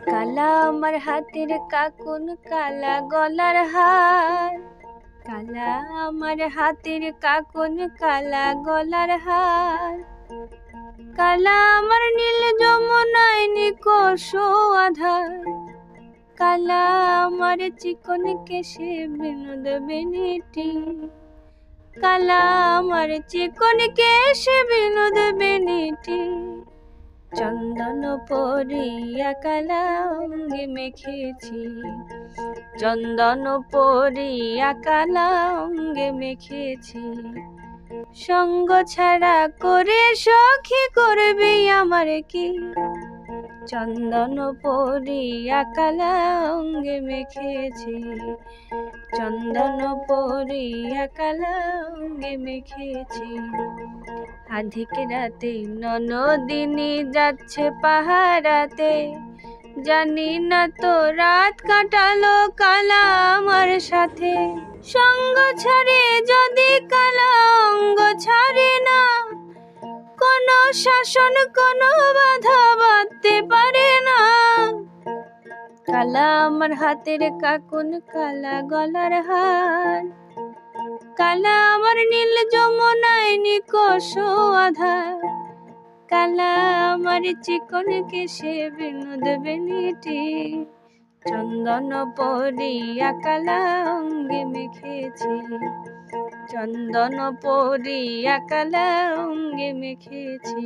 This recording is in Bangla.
কালা আমার হাতের কাকুন কালা গলার হার, কালা আমার হাতের কাকুন কালা গলার হার, কালা আমার নীল যমুনায় নিকষ আধার, কালা আমার চিকন কেশে বিনোদ বেনিটি, কালা আমার চিকন কেশে বিনোদ বেনিটি, চন্দন পরিয়া কালা অঙ্গে মেখেছি, চন্দন পরিয়া কালা অঙ্গে মেখেছি, সঙ্গ ছাড়া করে সখী করবি আমার কি, চন্দন পরিয়া কালা অঙ্গে মেখেছি, চন্দন পরিয়া কালা অঙ্গে মেখেছি। আধিক রাতে ননদিনী যাচ্ছে পাহারাতে, জানি না তো রাত কাটালো কালা আমার সাথে, সঙ্গ ছাড়ে যদি কালা অঙ্গ ছাড়ে না, কোনো শাসন কোনো বাধা বাঁধতে পারে না, কালা আমার হাতের কাকুন কালা গলার হার, কালা আমার নীল যমুনায় নিকষ আধার, কালা আমার চিকন কেশে বিনোদ বেনিটি, চন্দন পরিয়া কালা অঙ্গে মেখেছি, চন্দন পরিয়া কালা অঙ্গে মেখেছি।